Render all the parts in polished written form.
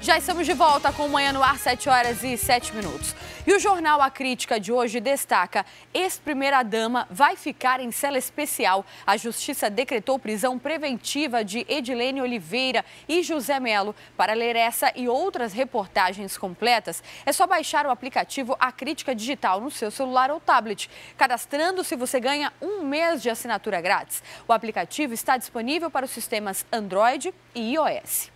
Já estamos de volta com o Manhã no Ar, 7h07. E o jornal A Crítica de hoje destaca: ex-primeira-dama vai ficar em cela especial. A Justiça decretou prisão preventiva de Edilene Oliveira e José Melo. Para ler essa e outras reportagens completas, é só baixar o aplicativo A Crítica Digital no seu celular ou tablet. Cadastrando-se, você ganha 1 mês de assinatura grátis. O aplicativo está disponível para os sistemas Android e iOS.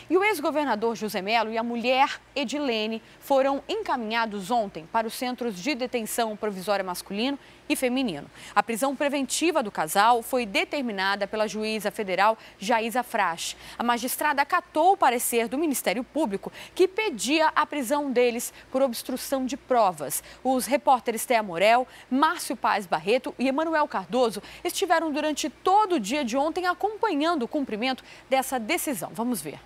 E o ex-governador José Melo e a mulher Edilene foram encaminhados ontem para os centros de detenção provisória masculino e feminino. A prisão preventiva do casal foi determinada pela juíza federal Jaísa Frasch. A magistrada acatou o parecer do Ministério Público, que pedia a prisão deles por obstrução de provas. Os repórteres Thea Morel, Márcio Paz Barreto e Emanuel Cardoso estiveram durante todo o dia de ontem acompanhando o cumprimento dessa decisão. Vamos ver.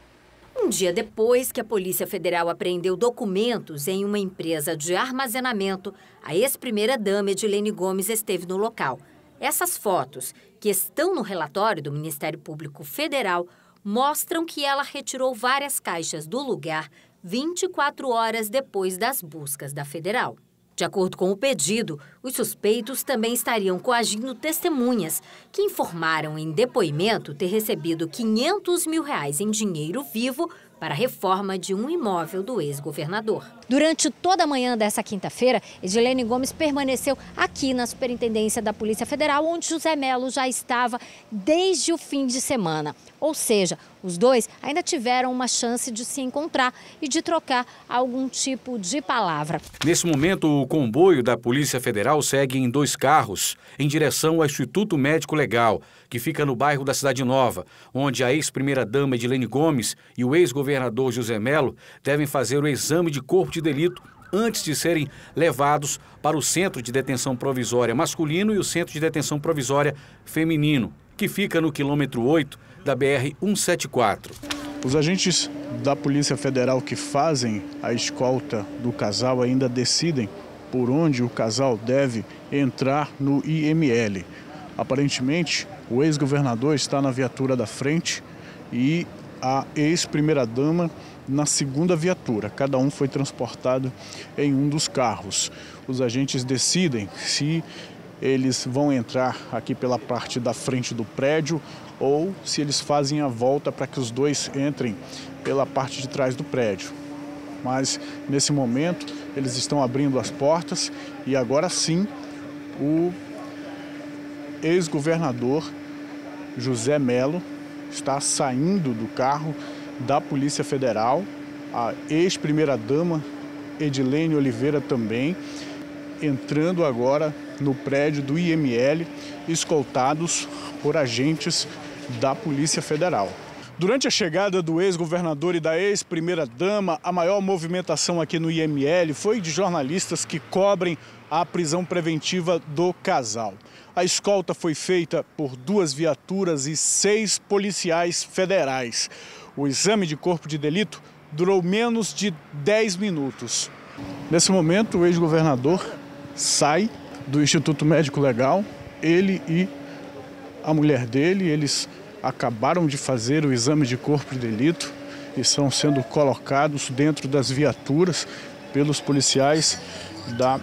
Um dia depois que a Polícia Federal apreendeu documentos em uma empresa de armazenamento, a ex-primeira-dama Edilene Gomes esteve no local. Essas fotos, que estão no relatório do Ministério Público Federal, mostram que ela retirou várias caixas do lugar 24 horas depois das buscas da Federal. De acordo com o pedido, os suspeitos também estariam coagindo testemunhas, que informaram em depoimento ter recebido R$500 mil em dinheiro vivo para a reforma de um imóvel do ex-governador. Durante toda a manhã dessa quinta-feira, Edilene Gomes permaneceu aqui na Superintendência da Polícia Federal, onde José Melo já estava desde o fim de semana. Ou seja, os dois ainda tiveram uma chance de se encontrar e de trocar algum tipo de palavra. Nesse momento, o comboio da Polícia Federal segue em 2 carros em direção ao Instituto Médico Legal, que fica no bairro da Cidade Nova, onde a ex-primeira-dama Edilene Gomes e o ex-governador José Melo devem fazer o exame de corpo de delito antes de serem levados para o Centro de Detenção Provisória Masculino e o Centro de Detenção Provisória Feminino, que fica no quilômetro 8 da BR-174. Os agentes da Polícia Federal que fazem a escolta do casal ainda decidem por onde o casal deve entrar no IML. Aparentemente, o ex-governador está na viatura da frente e a ex-primeira-dama na segunda viatura. Cada um foi transportado em um dos carros. Os agentes decidem se eles vão entrar aqui pela parte da frente do prédio ou se eles fazem a volta para que os dois entrem pela parte de trás do prédio. Mas, nesse momento, eles estão abrindo as portas e agora sim o ex-governador José Melo está saindo do carro da Polícia Federal, a ex-primeira-dama Edilene Oliveira também, entrando agora no prédio do IML, escoltados por agentes da Polícia Federal. Durante a chegada do ex-governador e da ex-primeira-dama, a maior movimentação aqui no IML foi de jornalistas que cobrem a prisão preventiva do casal. A escolta foi feita por 2 viaturas e 6 policiais federais. O exame de corpo de delito durou menos de 10 minutos. Nesse momento, o ex-governador sai do Instituto Médico Legal. Ele e a mulher dele, eles acabaram de fazer o exame de corpo de delito e estão sendo colocados dentro das viaturas pelos policiais da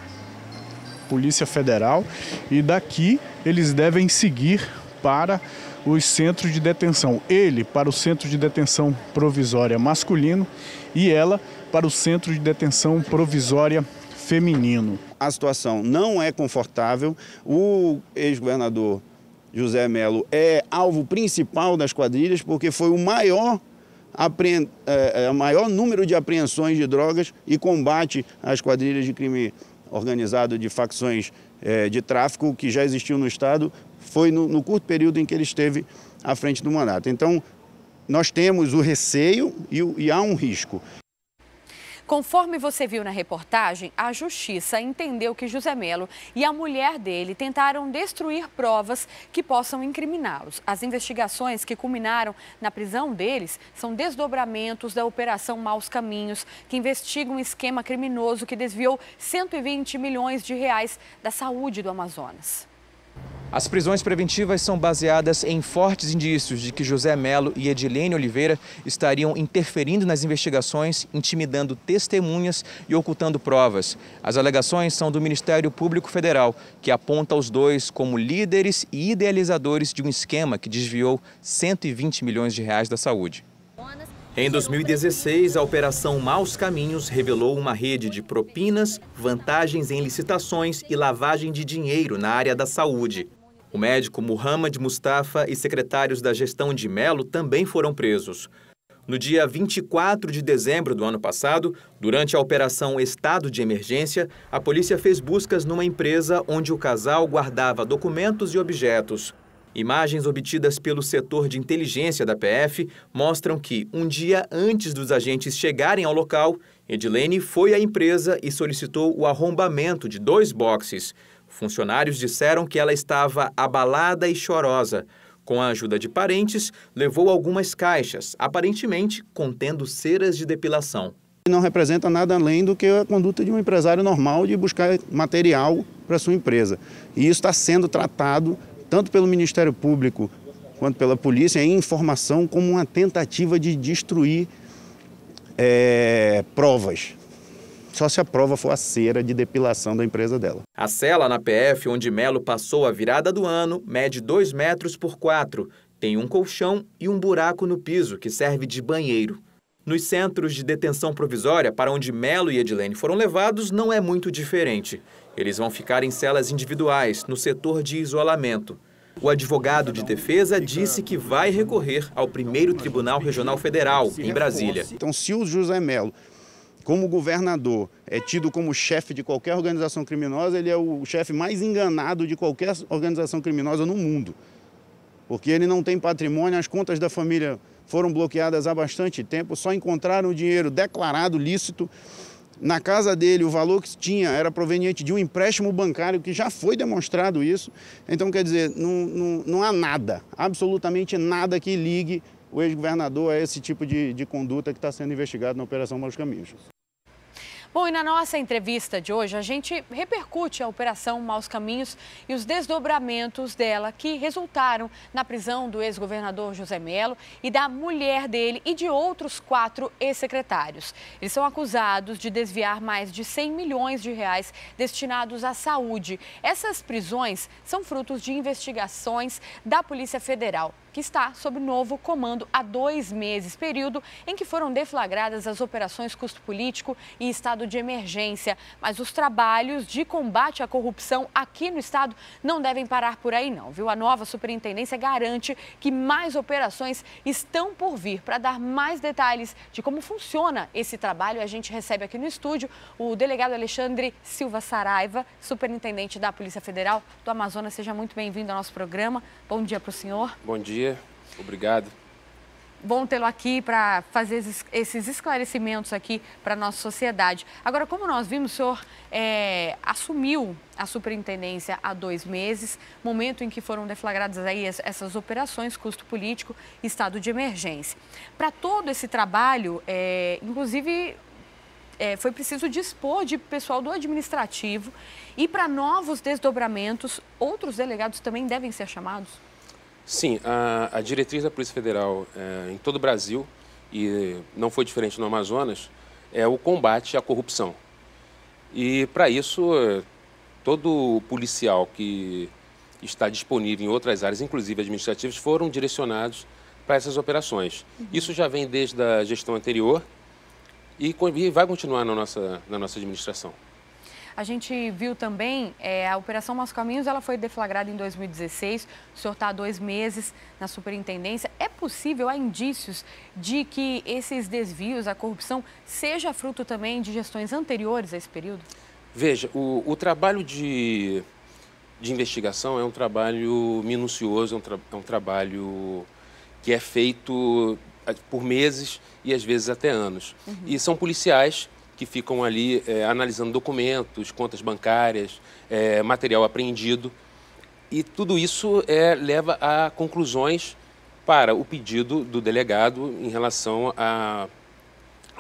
Polícia Federal. E daqui eles devem seguir para os centros de detenção. Ele para o Centro de Detenção Provisória Masculino e ela para o Centro de Detenção Provisória Feminino. A situação não é confortável. O ex-governador José Melo é alvo principal das quadrilhas porque foi o maior número de apreensões de drogas e combate às quadrilhas de crime organizado de facções de tráfico que já existiu no Estado. Foi no curto período em que ele esteve à frente do mandato. Então, nós temos o receio e há um risco. Conforme você viu na reportagem, a Justiça entendeu que José Melo e a mulher dele tentaram destruir provas que possam incriminá-los. As investigações que culminaram na prisão deles são desdobramentos da Operação Maus Caminhos, que investiga um esquema criminoso que desviou R$120 milhões da saúde do Amazonas. As prisões preventivas são baseadas em fortes indícios de que José Melo e Edilene Oliveira estariam interferindo nas investigações, intimidando testemunhas e ocultando provas. As alegações são do Ministério Público Federal, que aponta os dois como líderes e idealizadores de um esquema que desviou 120 milhões de reais da saúde. Em 2016, a Operação Maus Caminhos revelou uma rede de propinas, vantagens em licitações e lavagem de dinheiro na área da saúde. O médico Muhammad Mustafa e secretários da gestão de Melo também foram presos. No dia 24 de dezembro do ano passado, durante a Operação Estado de Emergência, a polícia fez buscas numa empresa onde o casal guardava documentos e objetos. Imagens obtidas pelo setor de inteligência da PF mostram que, um dia antes dos agentes chegarem ao local, Edilene foi à empresa e solicitou o arrombamento de 2 boxes. Funcionários disseram que ela estava abalada e chorosa. Com a ajuda de parentes, levou algumas caixas, aparentemente contendo ceras de depilação. Não representa nada além do que a conduta de um empresário normal de buscar material para sua empresa. E isso está sendo tratado tanto pelo Ministério Público quanto pela polícia em informação como uma tentativa de destruir provas. Só se a prova for a cera de depilação da empresa dela. A cela na PF, onde Melo passou a virada do ano, mede 2 metros por 4. Tem um colchão e um buraco no piso que serve de banheiro. Nos centros de detenção provisória, para onde Melo e Edilene foram levados, não é muito diferente. Eles vão ficar em celas individuais, no setor de isolamento. O advogado de defesa disse que vai recorrer ao primeiro Tribunal Regional Federal, em Brasília. Então, se o José Melo, como governador, é tido como chefe de qualquer organização criminosa, ele é o chefe mais enganado de qualquer organização criminosa no mundo. Porque ele não tem patrimônio, as contas da família foram bloqueadas há bastante tempo, só encontraram o dinheiro declarado lícito. Na casa dele, o valor que tinha era proveniente de um empréstimo bancário, que já foi demonstrado isso. Então, quer dizer, não há nada, absolutamente nada que ligue o ex-governador a esse tipo de conduta que está sendo investigado na Operação Maus Caminhos. Bom, e na nossa entrevista de hoje, a gente repercute a Operação Maus Caminhos e os desdobramentos dela que resultaram na prisão do ex-governador José Melo e da mulher dele e de outros 4 ex-secretários. Eles são acusados de desviar mais de 100 milhões de reais destinados à saúde. Essas prisões são frutos de investigações da Polícia Federal, que está sob novo comando há 2 meses, período em que foram deflagradas as operações custo político e estado de emergência. Mas os trabalhos de combate à corrupção aqui no estado não devem parar por aí não, viu? A nova superintendência garante que mais operações estão por vir. Para dar mais detalhes de como funciona esse trabalho, a gente recebe aqui no estúdio o delegado Alexandre Silva Saraiva, superintendente da Polícia Federal do Amazonas. Seja muito bem-vindo ao nosso programa. Bom dia para o senhor. Bom dia, obrigado. Bom tê-lo aqui para fazer esses esclarecimentos aqui para a nossa sociedade. Agora, como nós vimos, o senhor assumiu a superintendência há 2 meses, momento em que foram deflagradas aí essas operações, custo político e estado de emergência. Para todo esse trabalho, inclusive, foi preciso dispor de pessoal do administrativo e para novos desdobramentos, outros delegados também devem ser chamados? Sim, a diretriz da Polícia Federal em todo o Brasil, e não foi diferente no Amazonas, é o combate à corrupção. E para isso, todo policial que está disponível em outras áreas, inclusive administrativas, foram direcionados para essas operações. Isso já vem desde a gestão anterior e vai continuar na nossa administração. A gente viu também a Operação Maus Caminhos, ela foi deflagrada em 2016, o senhor está há 2 meses na superintendência. É possível, há indícios de que esses desvios, a corrupção, seja fruto também de gestões anteriores a esse período? Veja, o trabalho de investigação é um trabalho minucioso, é um trabalho que é feito por meses e às vezes até anos. E são policiais que ficam ali analisando documentos, contas bancárias, material apreendido. E tudo isso leva a conclusões para o pedido do delegado em relação a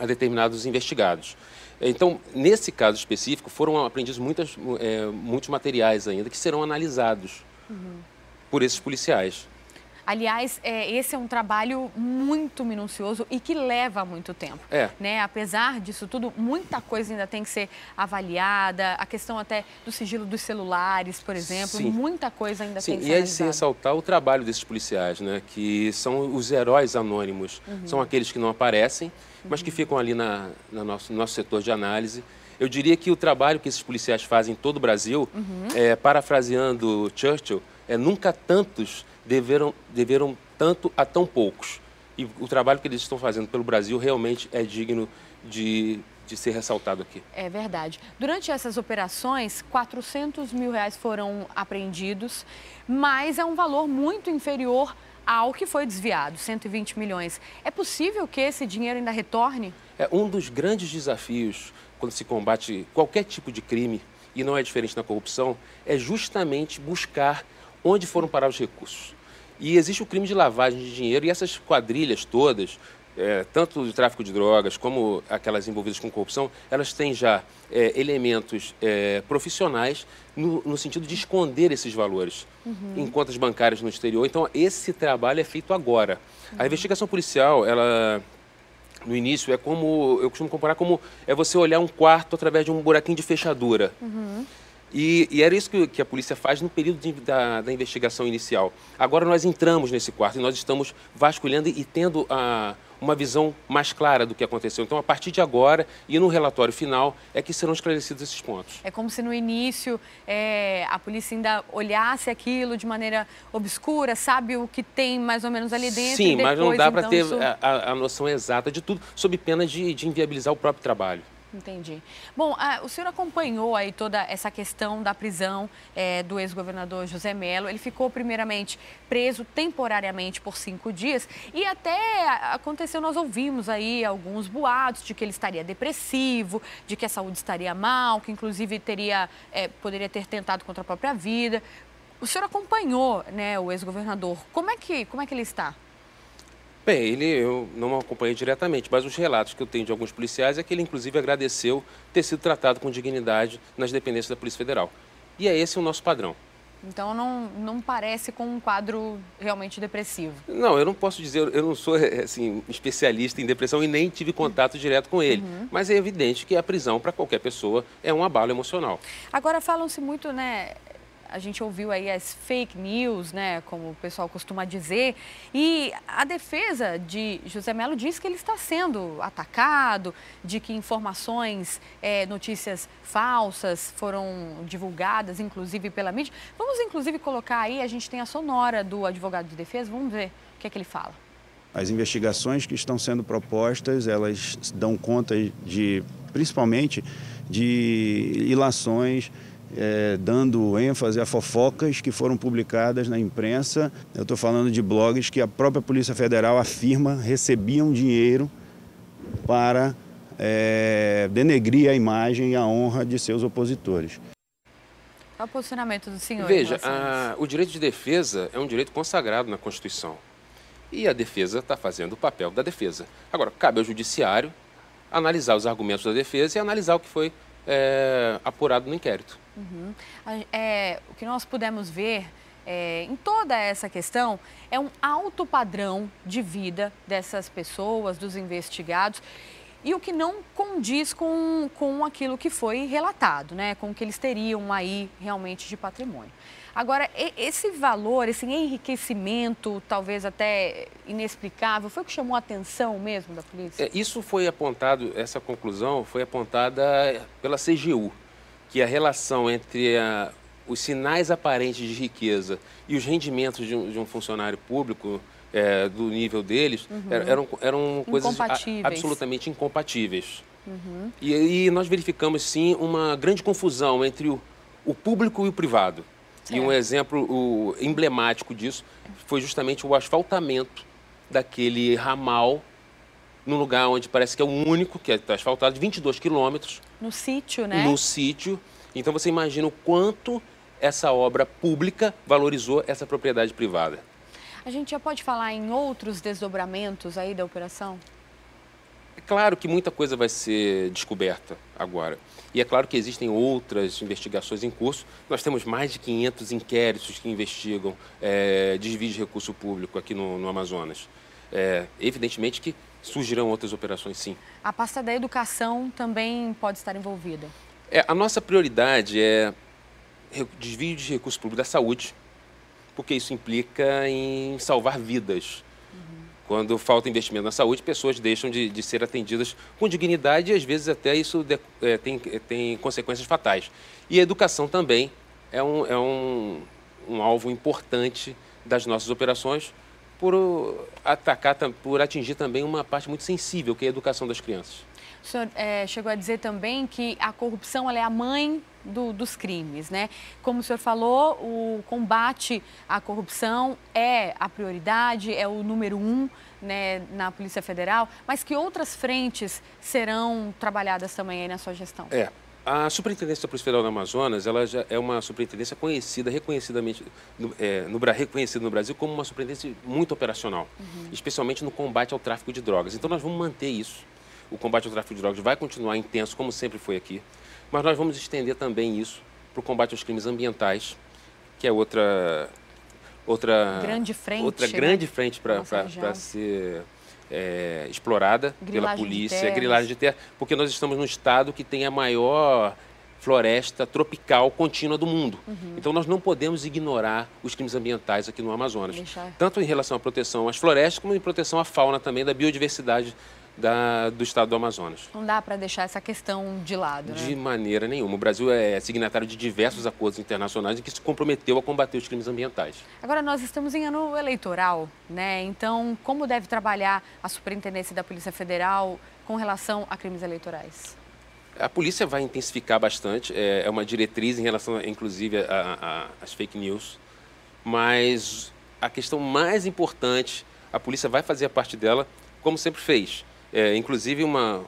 determinados investigados. Então, nesse caso específico, foram apreendidos muitos materiais ainda que serão analisados por esses policiais. Aliás, esse é um trabalho muito minucioso e que leva muito tempo. Né? Apesar disso tudo, muita coisa ainda tem que ser avaliada, a questão até do sigilo dos celulares, por exemplo, muita coisa ainda tem que ser analisada. E é de se ressaltar o trabalho desses policiais, né? Que são os heróis anônimos, são aqueles que não aparecem, mas que ficam ali no nosso setor de análise. Eu diria que o trabalho que esses policiais fazem em todo o Brasil, parafraseando Churchill, nunca tantos deveram tanto a tão poucos. E o trabalho que eles estão fazendo pelo Brasil realmente é digno de ser ressaltado aqui. É verdade. Durante essas operações, R$400 mil foram apreendidos, mas é um valor muito inferior ao que foi desviado, 120 milhões. É possível que esse dinheiro ainda retorne? Um dos grandes desafios quando se combate qualquer tipo de crime, e não é diferente na corrupção, é justamente buscar onde foram parar os recursos. E existe o crime de lavagem de dinheiro e essas quadrilhas todas, tanto de tráfico de drogas como aquelas envolvidas com corrupção, elas têm já elementos profissionais no sentido de esconder esses valores em contas bancárias no exterior. Então, esse trabalho é feito agora. A investigação policial, ela, no início, eu costumo comparar como você olhar um quarto através de um buraquinho de fechadura. E era isso que a polícia faz no período da investigação inicial. Agora nós entramos nesse quarto e nós estamos vasculhando e tendo uma visão mais clara do que aconteceu. Então, a partir de agora e no relatório final é que serão esclarecidos esses pontos. É como se no início a polícia ainda olhasse aquilo de maneira obscura, sabe o que tem mais ou menos ali dentro. Sim, e depois, mas não dá para ter isso... a noção exata de tudo, sob pena de inviabilizar o próprio trabalho. Entendi. Bom, o senhor acompanhou aí toda essa questão da prisão do ex-governador José Mello. Ele ficou primeiramente preso temporariamente por 5 dias e até aconteceu, nós ouvimos aí alguns boatos de que ele estaria depressivo, de que a saúde estaria mal, que inclusive poderia ter tentado contra a própria vida. O senhor acompanhou, né, o ex-governador. Como é que ele está? Bem, eu não acompanhei diretamente, mas os relatos que eu tenho de alguns policiais é que ele, inclusive, agradeceu ter sido tratado com dignidade nas dependências da Polícia Federal. E é esse o nosso padrão. Então, não parece com um quadro realmente depressivo? Não, eu não posso dizer, eu não sou assim, especialista em depressão e nem tive contato direto com ele. Mas é evidente que a prisão, para qualquer pessoa, é um abalo emocional. Agora, falam-se muito, né... A gente ouviu aí as fake news, né, como o pessoal costuma dizer, e a defesa de José Mello diz que ele está sendo atacado, de que informações, notícias falsas foram divulgadas, inclusive pela mídia. Vamos, inclusive, colocar aí, a gente tem a sonora do advogado de defesa, vamos ver o que é que ele fala. As investigações que estão sendo propostas, elas dão conta principalmente de ilações, dando ênfase a fofocas que foram publicadas na imprensa. Eu estou falando de blogs que a própria Polícia Federal afirma recebiam dinheiro para denegrir a imagem e a honra de seus opositores. Qual é o posicionamento do senhor? Veja, o direito de defesa é um direito consagrado na Constituição. E a defesa está fazendo o papel da defesa. Agora, cabe ao judiciário analisar os argumentos da defesa e analisar o que foi apurado no inquérito. O que nós pudemos ver em toda essa questão é um alto padrão de vida dessas pessoas, dos investigados, e o que não condiz com aquilo que foi relatado, né? Com o que eles teriam aí realmente de patrimônio. Agora, esse valor, esse enriquecimento, talvez até inexplicável, foi o que chamou a atenção mesmo da polícia? Isso foi apontado, essa conclusão foi apontada pela CGU, que a relação entre os sinais aparentes de riqueza e os rendimentos de um funcionário público, do nível deles, eram coisas absolutamente incompatíveis. E nós verificamos, sim, uma grande confusão entre o público e o privado. Certo. E um exemplo emblemático disso foi justamente o asfaltamento daquele ramal num lugar onde parece que é o único que está asfaltado, de 22 quilômetros. No sítio, né? No sítio. Então você imagina o quanto essa obra pública valorizou essa propriedade privada. A gente já pode falar em outros desdobramentos aí da operação? É claro que muita coisa vai ser descoberta agora. E é claro que existem outras investigações em curso. Nós temos mais de 500 inquéritos que investigam desvio de recurso público aqui no Amazonas. Evidentemente que surgirão outras operações, sim. A pasta da educação também pode estar envolvida? A nossa prioridade é desvio de recurso público da saúde, porque isso implica em salvar vidas. Quando falta investimento na saúde, pessoas deixam de ser atendidas com dignidade e, às vezes, até isso tem consequências fatais. E a educação também é um alvo importante das nossas operações por atingir também uma parte muito sensível, que é a educação das crianças. O senhor chegou a dizer também que a corrupção ela é a mãe dos crimes, né? Como o senhor falou, o combate à corrupção é a prioridade, é o número 1, né, na Polícia Federal, mas que outras frentes serão trabalhadas também aí na sua gestão? A Superintendência da Polícia Federal do Amazonas, ela já é uma superintendência conhecida, reconhecidamente reconhecida no Brasil como uma superintendência muito operacional, especialmente no combate ao tráfico de drogas. Então nós vamos manter isso. O combate ao tráfico de drogas vai continuar intenso, como sempre foi aqui, mas nós vamos estender também isso para o combate aos crimes ambientais, que é outra grande frente para ser explorada pela polícia, grilagem de terra, porque nós estamos num estado que tem a maior floresta tropical contínua do mundo. Então nós não podemos ignorar os crimes ambientais aqui no Amazonas, tanto em relação à proteção às florestas, como em proteção à fauna também, da biodiversidade do estado do Amazonas. Não dá para deixar essa questão de lado, né? De maneira nenhuma. O Brasil é signatário de diversos acordos internacionais em que se comprometeu a combater os crimes ambientais. Agora, nós estamos em ano eleitoral, né? Então, como deve trabalhar a Superintendência da Polícia Federal com relação a crimes eleitorais? A polícia vai intensificar bastante, é uma diretriz em relação, inclusive, às fake news, mas a questão mais importante, a polícia vai fazer a parte dela, como sempre fez. Inclusive, uma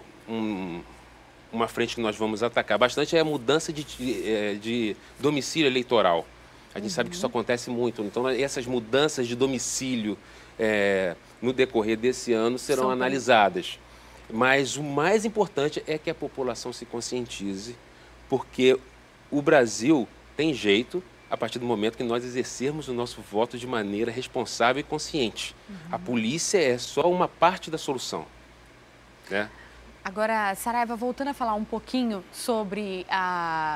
frente que nós vamos atacar bastante é a mudança de domicílio eleitoral. A gente sabe que isso acontece muito. Então, essas mudanças de domicílio no decorrer desse ano serão analisadas. Mas o mais importante é que a população se conscientize, porque o Brasil tem jeito a partir do momento que nós exercermos o nosso voto de maneira responsável e consciente. A polícia é só uma parte da solução. Agora, Saraiva, voltando a falar um pouquinho sobre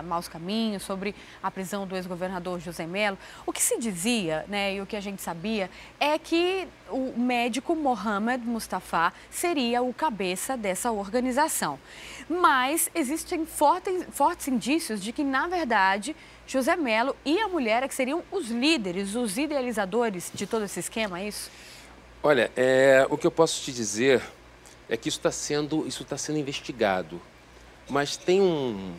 Maus Caminhos, sobre a prisão do ex-governador José Mello, o que se dizia, né, e o que a gente sabia, é que o médico Mohamed Mustafa seria o cabeça dessa organização. Mas existem fortes indícios de que, na verdade, José Mello e a mulher é que seriam os líderes, os idealizadores de todo esse esquema, é isso? Olha, o que eu posso te dizer é que isso está sendo investigado. Mas tem um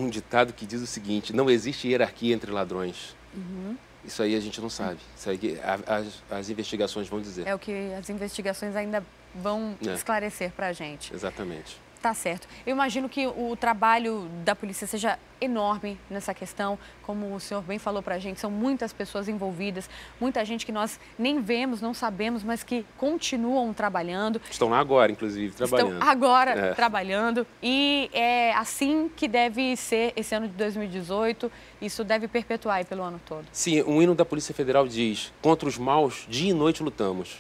ditado que diz o seguinte: não existe hierarquia entre ladrões. Isso aí a gente não sabe. Isso aí as investigações vão dizer. É o que as investigações ainda vão esclarecer para a gente. Exatamente. Tá certo. Eu imagino que o trabalho da polícia seja enorme nessa questão, como o senhor bem falou para a gente, são muitas pessoas envolvidas, muita gente que nós nem vemos, não sabemos, mas que continuam trabalhando. Estão lá agora, inclusive, trabalhando. Estão agora trabalhando e é assim que deve ser esse ano de 2018, isso deve perpetuar aí pelo ano todo. Sim, o hino da Polícia Federal diz: contra os maus, dia e noite lutamos.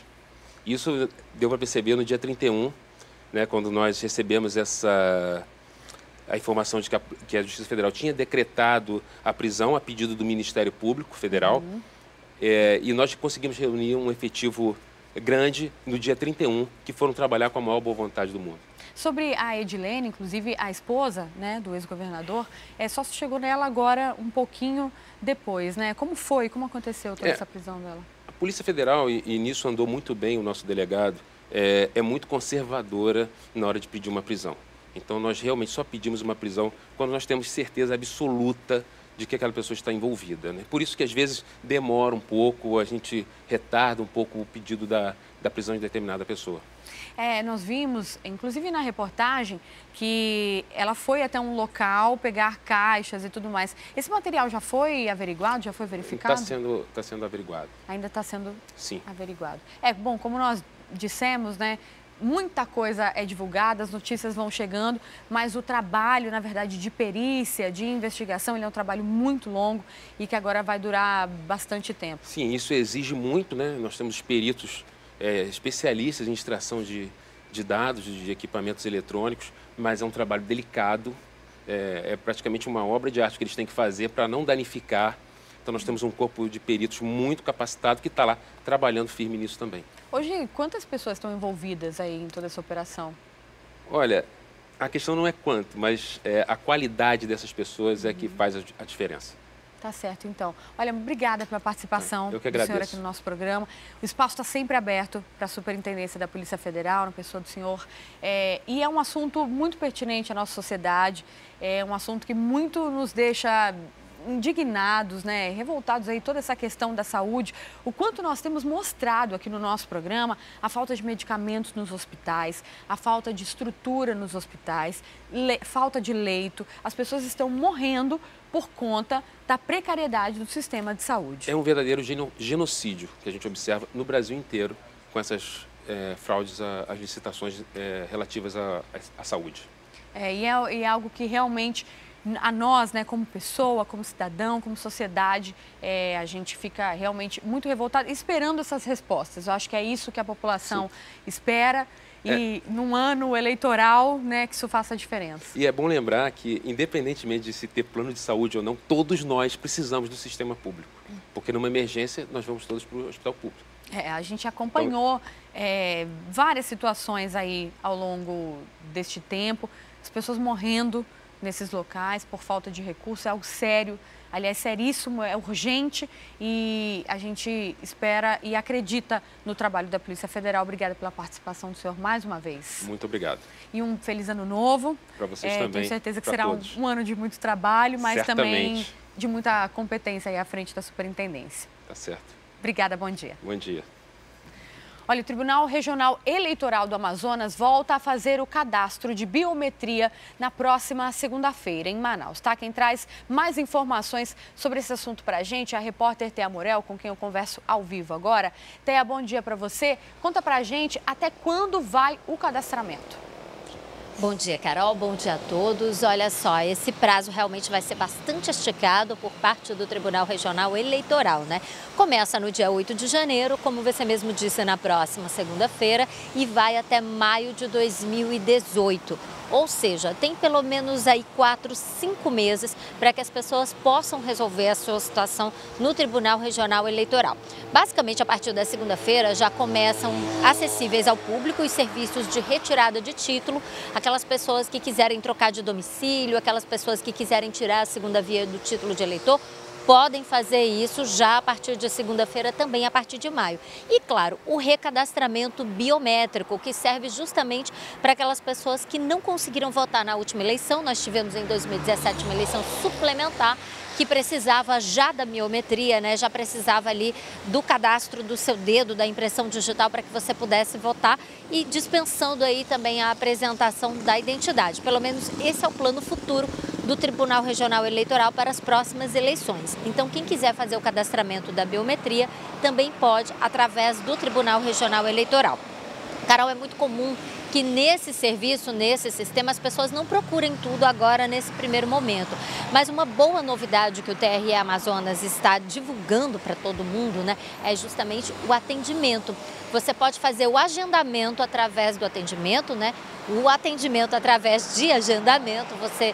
Isso deu para perceber no dia 31, né, quando nós recebemos a informação de que a Justiça Federal tinha decretado a prisão a pedido do Ministério Público Federal, e nós conseguimos reunir um efetivo grande no dia 31, que foram trabalhar com a maior boa vontade do mundo. Sobre a Edilene, inclusive a esposa, né, do ex-governador, só se chegou nela agora um pouquinho depois, né? Como foi, como aconteceu toda essa prisão dela? A Polícia Federal, e nisso andou muito bem o nosso delegado, é muito conservadora na hora de pedir uma prisão. Então, nós realmente só pedimos uma prisão quando nós temos certeza absoluta de que aquela pessoa está envolvida, né? Por isso que, às vezes, demora um pouco, a gente retarda um pouco o pedido da prisão de determinada pessoa. Nós vimos, inclusive na reportagem, que ela foi até um local pegar caixas e tudo mais. Esse material já foi averiguado, já foi verificado? Está sendo averiguado. Ainda está sendo Sim. averiguado. Bom, como nós dissemos, né, muita coisa é divulgada, as notícias vão chegando, mas o trabalho, na verdade, de perícia, de investigação, ele é um trabalho muito longo e que agora vai durar bastante tempo. Sim, isso exige muito, né? Nós temos peritos especialistas em extração de dados, de equipamentos eletrônicos, mas é um trabalho delicado, é praticamente uma obra de arte que eles têm que fazer para não danificar. Então nós temos um corpo de peritos muito capacitado que está lá trabalhando firme nisso também. Hoje, quantas pessoas estão envolvidas aí em toda essa operação? Olha, a questão não é quanto, mas a qualidade dessas pessoas é que faz a diferença. Tá certo, então. Olha, obrigada pela participação Eu que do senhor agradeço. aqui no nosso programa. O espaço está sempre aberto para a Superintendência da Polícia Federal, na pessoa do senhor. E é um assunto muito pertinente à nossa sociedade, é um assunto que muito nos deixa indignados, né, revoltados aí, toda essa questão da saúde, o quanto nós temos mostrado aqui no nosso programa a falta de medicamentos nos hospitais, a falta de estrutura nos hospitais, falta de leito, as pessoas estão morrendo por conta da precariedade do sistema de saúde. É um verdadeiro genocídio que a gente observa no Brasil inteiro com essas fraudes às licitações relativas à saúde. E é algo que realmente a nós, né, como pessoa, como cidadão, como sociedade, a gente fica realmente muito revoltado esperando essas respostas. Eu acho que é isso que a população espera e num ano eleitoral, né, que isso faça a diferença. E é bom lembrar que, independentemente de se ter plano de saúde ou não, todos nós precisamos do sistema público. Porque numa emergência nós vamos todos para o hospital público. A gente acompanhou várias situações aí ao longo deste tempo, as pessoas morrendo nesses locais por falta de recurso, é algo sério, aliás, seríssimo, é urgente e a gente espera e acredita no trabalho da Polícia Federal. Obrigada pela participação do senhor mais uma vez. Muito obrigado. E um feliz ano novo. Para vocês também. Tenho certeza que será um ano de muito trabalho, mas também de muita competência aí à frente da Superintendência. Tá certo. Obrigada, bom dia. Bom dia. Olha, o Tribunal Regional Eleitoral do Amazonas volta a fazer o cadastro de biometria na próxima segunda-feira, em Manaus, tá? Quem traz mais informações sobre esse assunto pra gente é a repórter Thea Morel, com quem eu converso ao vivo agora. Thea, bom dia pra você. Conta pra gente até quando vai o cadastramento. Bom dia, Carol. Bom dia a todos. Olha só, esse prazo realmente vai ser bastante esticado por parte do Tribunal Regional Eleitoral, né? Começa no dia 8 de janeiro, como você mesmo disse, na próxima segunda-feira, e vai até maio de 2018. Ou seja, tem pelo menos aí 4, 5 meses para que as pessoas possam resolver a sua situação no Tribunal Regional Eleitoral. Basicamente, a partir da segunda-feira já começam acessíveis ao público os serviços de retirada de título, aquelas pessoas que quiserem trocar de domicílio, aquelas pessoas que quiserem tirar a segunda via do título de eleitor, podem fazer isso já a partir de segunda-feira, também a partir de maio. E, claro, o recadastramento biométrico, que serve justamente para aquelas pessoas que não conseguiram votar na última eleição. Nós tivemos em 2017 uma eleição suplementar que precisava já da biometria, né? Já precisava ali do cadastro do seu dedo, da impressão digital para que você pudesse votar e dispensando aí também a apresentação da identidade. Pelo menos esse é o plano futuro do Tribunal Regional Eleitoral para as próximas eleições. Então, quem quiser fazer o cadastramento da biometria também pode através do Tribunal Regional Eleitoral. Carol, é muito comum que nesse serviço, nesse sistema, as pessoas não procurem tudo agora nesse primeiro momento. Mas uma boa novidade que o TRE Amazonas está divulgando para todo mundo, né, é justamente o atendimento. Você pode fazer o agendamento através do atendimento, né? O atendimento através de agendamento, você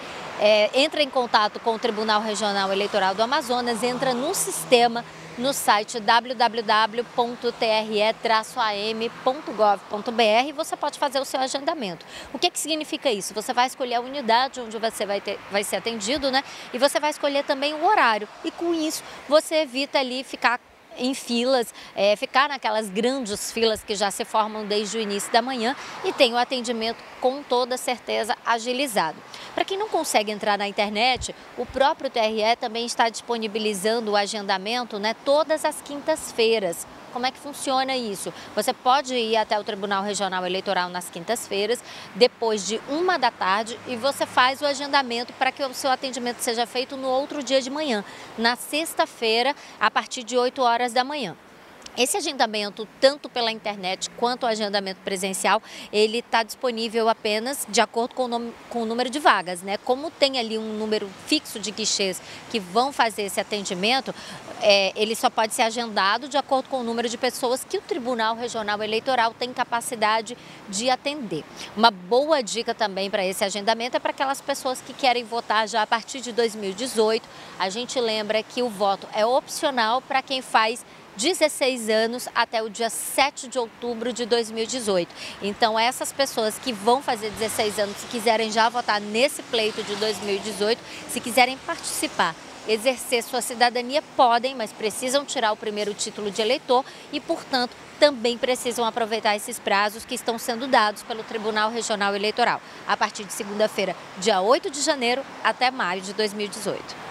entra em contato com o Tribunal Regional Eleitoral do Amazonas, entra no sistema, no site www.tre-am.gov.br e você pode fazer o seu agendamento. O que significa isso? Você vai escolher a unidade onde você vai ser atendido, né? E você vai escolher também o horário. E com isso, você evita ali ficar em filas, ficar naquelas grandes filas que já se formam desde o início da manhã e tem o atendimento com toda certeza agilizado. Para quem não consegue entrar na internet, o próprio TRE também está disponibilizando o agendamento, né, todas as quintas-feiras. Como é que funciona isso? Você pode ir até o Tribunal Regional Eleitoral nas quintas-feiras, depois de 1 da tarde, e você faz o agendamento para que o seu atendimento seja feito no outro dia de manhã, na sexta-feira, a partir de 8 horas da manhã. Esse agendamento, tanto pela internet quanto o agendamento presencial, ele está disponível apenas de acordo com o número de vagas, né? Como tem ali um número fixo de guichês que vão fazer esse atendimento, ele só pode ser agendado de acordo com o número de pessoas que o Tribunal Regional Eleitoral tem capacidade de atender. Uma boa dica também para esse agendamento é para aquelas pessoas que querem votar já a partir de 2018. A gente lembra que o voto é opcional para quem faz 16 anos até o dia 7 de outubro de 2018. Então, essas pessoas que vão fazer 16 anos, se quiserem já votar nesse pleito de 2018, se quiserem participar, exercer sua cidadania, podem, mas precisam tirar o primeiro título de eleitor e, portanto, também precisam aproveitar esses prazos que estão sendo dados pelo Tribunal Regional Eleitoral, a partir de segunda-feira, dia 8 de janeiro, até maio de 2018.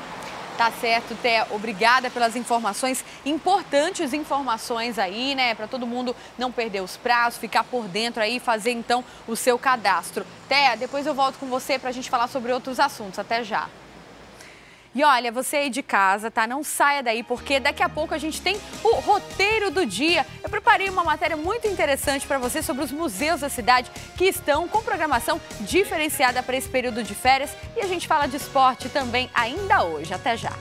Tá certo, Thea. Obrigada pelas informações, importantes informações aí, né? Para todo mundo não perder os prazos, ficar por dentro aí e fazer então o seu cadastro. Thea, depois eu volto com você para a gente falar sobre outros assuntos. Até já. E olha, você aí de casa, tá? Não saia daí, porque daqui a pouco a gente tem o roteiro do dia. Eu preparei uma matéria muito interessante para você sobre os museus da cidade que estão com programação diferenciada para esse período de férias. E a gente fala de esporte também ainda hoje. Até já!